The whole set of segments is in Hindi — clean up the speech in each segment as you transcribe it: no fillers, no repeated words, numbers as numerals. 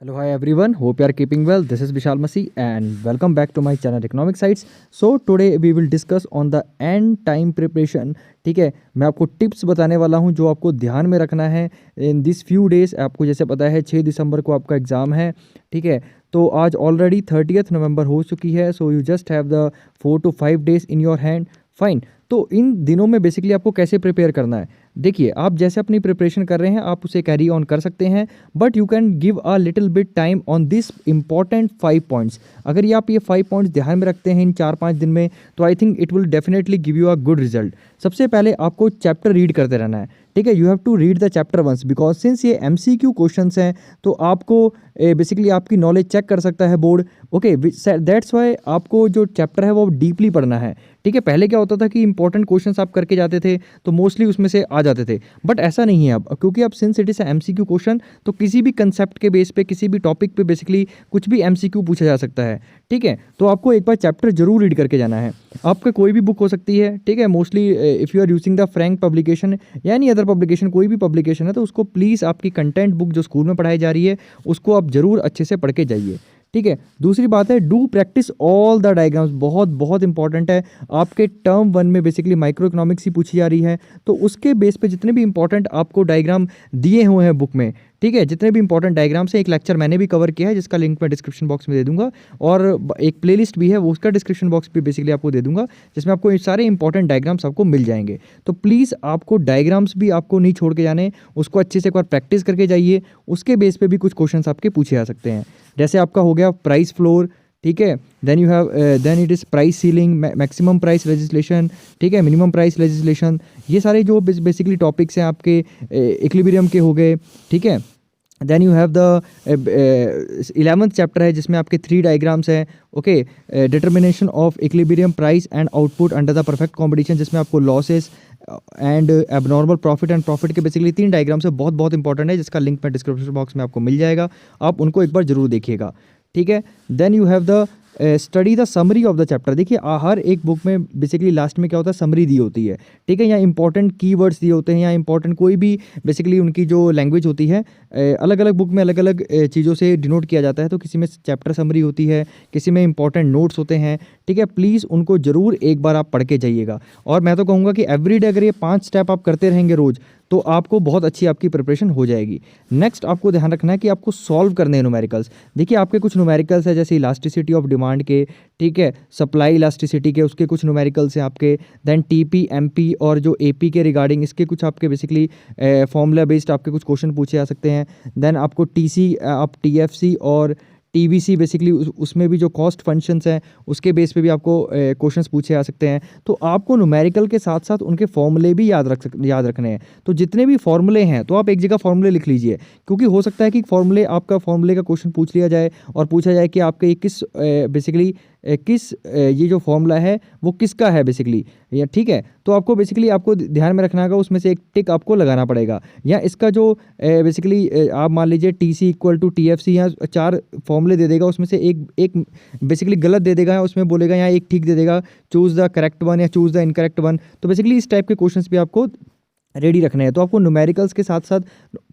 Hello, hi everyone. Hope you are keeping well. This is Vishal Masi and welcome back to my channel Economic Sites. So today we will discuss on the end time preparation. ठीक है, मैं आपको टिप्स बताने वाला हूं जो आपको ध्यान में रखना है इन दिस फ्यू डेज। आपको जैसे पता है 6 दिसंबर को आपका एग्ज़ाम है। ठीक है, तो आज ऑलरेडी 30th नवंबर हो चुकी है। So you just have the 4 to 5 days in your hand. Fine. तो इन दिनों में बेसिकली आपको कैसे प्रिपेयर करना है, देखिए आप जैसे अपनी प्रिपरेशन कर रहे हैं आप उसे कैरी ऑन कर सकते हैं, but you can give a little bit time on this important 5 points. अगर ये आप ये 5 पॉइंट्स ध्यान में रखते हैं इन 4-5 दिन में, तो I think it will definitely give you a good result. सबसे पहले आपको चैप्टर रीड करते रहना है। ठीक है, you have to read the chapter once, because since ये MCQ क्वेश्चंस हैं तो आपको बेसिकली आपकी नॉलेज चेक कर सकता है बोर्ड। ओके, दैट्स वाई आपको जो चैप्टर है वो डीपली पढ़ना है। ठीक है, पहले क्या होता था कि इंपॉर्टेंट क्वेश्चंस आप करके जाते थे तो मोस्टली उसमें से आ जाते थे, बट ऐसा नहीं है अब, क्योंकि अब since it is MCQ question तो किसी भी कंसेप्ट के बेस पे किसी भी टॉपिक पे बेसिकली कुछ भी MCQ पूछा जा सकता है। ठीक है, तो आपको एक बार चैप्टर जरूर रीड करके जाना है। आपका कोई भी बुक हो सकती है। ठीक है, mostly if you are using the Frank publication या एनी अदर पब्लिकेशन, कोई भी पब्लिकेशन है तो उसको प्लीज़ आपकी कंटेंट बुक जो स्कूल में पढ़ाई जा रही है उसको आप ज़रूर अच्छे से पढ़ के जाइए। ठीक है, दूसरी बात है do practice all the diagrams. बहुत बहुत इंपॉर्टेंट है। आपके टर्म 1 में बेसिकली माइक्रो इकोनॉमिक्स ही पूछी जा रही है, तो उसके बेस पे जितने भी इंपॉर्टेंट आपको डायग्राम दिए हुए हैं बुक में, ठीक है, जितने भी इंपॉर्टेंट डायग्राम्स हैं, एक लेक्चर मैंने भी कवर किया है जिसका लिंक मैं डिस्क्रिप्शन बॉक्स में दे दूंगा, और एक प्लेलिस्ट भी है वो उसका डिस्क्रिप्शन बॉक्स भी बेसिकली आपको दे दूंगा, जिसमें आपको ये सारे इंपॉर्टेंट डायग्राम्स आपको मिल जाएंगे। तो प्लीज़ आपको डायग्राम्स भी आपको नहीं छोड़ के जाने, उसको अच्छे से एक बार प्रैक्टिस करके जाइए। उसके बेस पे भी कुछ क्वेश्चन आपके पूछे जा सकते हैं। जैसे आपका हो गया प्राइस फ्लोर, ठीक है, then you have then it is price ceiling, maximum price legislation, ठीक है, मिनिमम प्राइस लेजिस्लेशन, ये सारे जो बेसिकली टॉपिक्स हैं आपके इक्विलिब्रियम के हो गए। ठीक है, then you have the 11th chapter है जिसमें आपके 3 डायग्राम्स हैं। Okay, determination of equilibrium price and output under the perfect competition, जिसमें आपको losses and abnormal profit and profit के बेसिकली 3 डायग्राम्स है, बहुत बहुत इंपॉर्टेंट है, जिसका लिंक मैं डिस्क्रिप्शन बॉक्स में आपको मिल जाएगा, आप उनको एक बार जरूर देखिएगा। ठीक है, then you have the study the summary of the chapter. देखिए हर एक बुक में बेसिकली लास्ट में क्या होता है, समरी दी होती है। ठीक है, या इंपॉर्टेंट कीवर्ड्स दिए होते हैं, या इंपॉर्टेंट कोई भी बेसिकली उनकी जो लैंग्वेज होती है अलग अलग बुक में अलग अलग चीज़ों से डिनोट किया जाता है। तो किसी में चैप्टर समरी होती है, किसी में इंपॉर्टेंट नोट्स होते हैं। ठीक है, प्लीज़ उनको ज़रूर एक बार आप पढ़ के जाइएगा। और मैं तो कहूँगा कि एवरीडे अगर ये 5 स्टेप आप करते रहेंगे रोज़, तो आपको बहुत अच्छी आपकी प्रिपरेशन हो जाएगी। नेक्स्ट आपको ध्यान रखना है कि आपको सॉल्व करने हैं न्यूमेरिकल्स। देखिए आपके कुछ न्यूमेरिकल्स है जैसे इलास्टिसिटी ऑफ डिमांड के, ठीक है, सप्लाई इलास्टिसिटी के, उसके कुछ न्यूमेरिकल्स हैं आपके। देन TP MP और जो AP के रिगार्डिंग इसके कुछ आपके बेसिकली फॉर्मूला बेस्ड आपके कुछ क्वेश्चन पूछे जा सकते हैं। देन आपको TC आप TFC और TBC बेसिकली उसमें भी जो कॉस्ट फंक्शंस हैं उसके बेस पे भी आपको क्वेश्चंस पूछे जा सकते हैं। तो आपको न्यूमेरिकल के साथ साथ उनके फॉर्मूले भी याद रखने हैं। तो जितने भी फॉर्मूले हैं तो आप एक जगह फॉर्मूले लिख लीजिए, क्योंकि हो सकता है कि फॉर्मूले का क्वेश्चन पूछ लिया जाए और पूछा जाए कि आपके ये किस बेसिकली किस ये जो फॉर्मूला है वो किसका है बेसिकली, या ठीक है, तो आपको बेसिकली आपको ध्यान में रखना होगा, उसमें से एक टिक आपको लगाना पड़ेगा। या इसका जो बेसिकली आप मान लीजिए TC इक्वल टू TFC, या 4 फॉर्मूले दे देगा, उसमें से एक बेसिकली गलत दे देगा, उसमें बोलेगा यहाँ एक ठीक दे देगा, चूज़ द करेक्ट वन या चूज़ द इनकरेक्ट वन। तो बेसिकली इस टाइप के क्वेश्चंस भी आपको रेडी रखने हैं। तो आपको न्यूमेरिकल्स के साथ साथ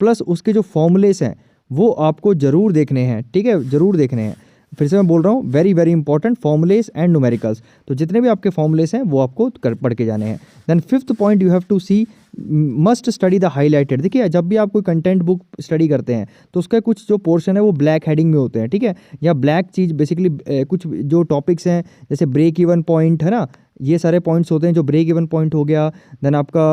प्लस उसके जो फॉर्मूलेस हैं वो आपको ज़रूर देखने हैं। ठीक है, ज़रूर देखने हैं। फिर से मैं बोल रहा हूँ, very very important formulas and numericals. तो जितने भी आपके फॉर्मूलेस हैं वो आपको पढ़ के जाने हैं। Then 5th point you have to see must study the highlighted. देखिए जब भी आप कोई कंटेंट बुक स्टडी करते हैं तो उसका कुछ जो पोर्शन है वो ब्लैक हेडिंग में होते हैं। ठीक है, या ब्लैक चीज़ बेसिकली कुछ जो टॉपिक्स हैं जैसे ब्रेक इवन पॉइंट है ना, ये सारे पॉइंट्स होते हैं, जो ब्रेक इवन पॉइंट हो गया, देन आपका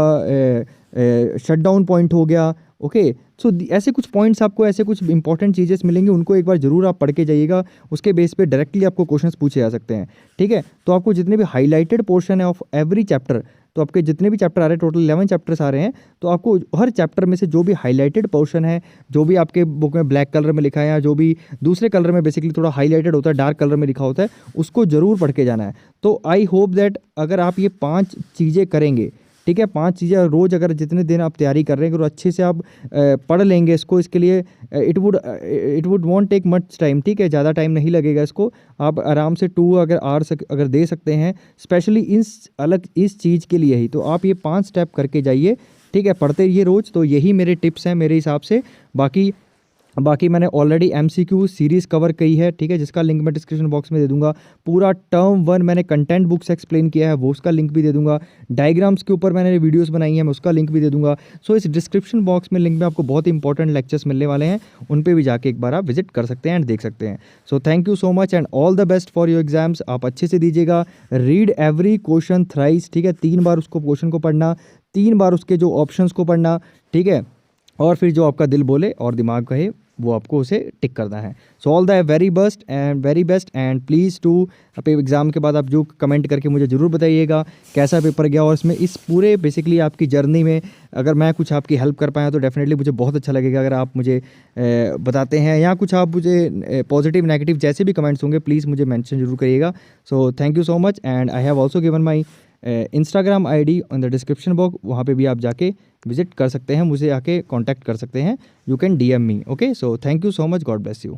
शट डाउन पॉइंट हो गया। ओके, सो ऐसे कुछ पॉइंट्स आपको, ऐसे कुछ इंपॉर्टेंट चीज़ें मिलेंगी, उनको एक बार ज़रूर आप पढ़ के जाइएगा। उसके बेस पे डायरेक्टली आपको क्वेश्चंस पूछे जा सकते हैं। ठीक है, तो आपको जितने भी हाईलाइटेड पोर्शन है ऑफ एवरी चैप्टर, तो आपके जितने भी चैप्टर आ रहे हैं, टोटल 11 चैप्टर्स आ रहे हैं, तो आपको हर चैप्टर में से जो भी हाईलाइटेड पोर्शन है, जो भी आपके बुक में ब्लैक कलर में लिखा है या जो भी दूसरे कलर में बेसिकली थोड़ा हाईलाइटेड होता है, डार्क कलर में लिखा होता है, उसको ज़रूर पढ़ के जाना है। तो आई होप दैट अगर आप ये 5 चीज़ें करेंगे, ठीक है, 5 चीज़ें रोज़ अगर जितने दिन आप तैयारी कर रहे हैं, अगर अच्छे से आप पढ़ लेंगे इसको, इसके लिए it would won't take much time. ठीक है, ज़्यादा टाइम नहीं लगेगा इसको, आप आराम से 2 अगर आवर्स अगर दे सकते हैं, स्पेशली इस चीज़ के लिए ही, तो आप ये 5 स्टेप करके जाइए। ठीक है, पढ़ते रहिए रोज़। तो यही मेरे टिप्स हैं मेरे हिसाब से। बाकी बाकी मैंने ऑलरेडी एमसीक्यू सीरीज़ कवर की है, ठीक है, जिसका लिंक मैं डिस्क्रिप्शन बॉक्स में दे दूंगा। पूरा टर्म 1 मैंने कंटेंट बुक्स एक्सप्लेन किया है, वो उसका लिंक भी दे दूंगा। डायग्राम्स के ऊपर मैंने वीडियोस बनाई हैं, मैं उसका लिंक भी दे दूंगा। सो इस डिस्क्रिप्शन बॉक्स में लिंक में आपको बहुत इंपॉर्टेंट लेक्चर्स मिलने वाले हैं, उन पर भी जाके एक बार आप विजिट कर सकते हैं एंड देख सकते हैं। So thank you so much and all the best for your exams. आप अच्छे से दीजिएगा। रीड एवरी क्वेश्चन थ्राइस, ठीक है, 3 बार उसको क्वेश्चन को पढ़ना, 3 बार उसके जो ऑप्शंस को पढ़ना, ठीक है, और फिर जो आपका दिल बोले और दिमाग कहे वो आपको उसे टिक करना है। So all the very best and please to अपने एग्ज़ाम के बाद आप जो कमेंट करके मुझे ज़रूर बताइएगा कैसा पेपर गया, और इसमें इस पूरे बेसिकली आपकी जर्नी में अगर मैं कुछ आपकी हेल्प कर पाया तो डेफिनेटली मुझे बहुत अच्छा लगेगा। अगर आप मुझे बताते हैं या कुछ आप मुझे पॉजिटिव नेगेटिव जैसे भी कमेंट्स होंगे प्लीज़ मुझे मेंशन जरूर करिएगा। So thank you so much and I have also given my Instagram ID on the description box, वहाँ पे भी आप जाके विजिट कर सकते हैं, मुझे आके कांटेक्ट कर सकते हैं। You can DM me. Okay, so thank you so much, God bless you.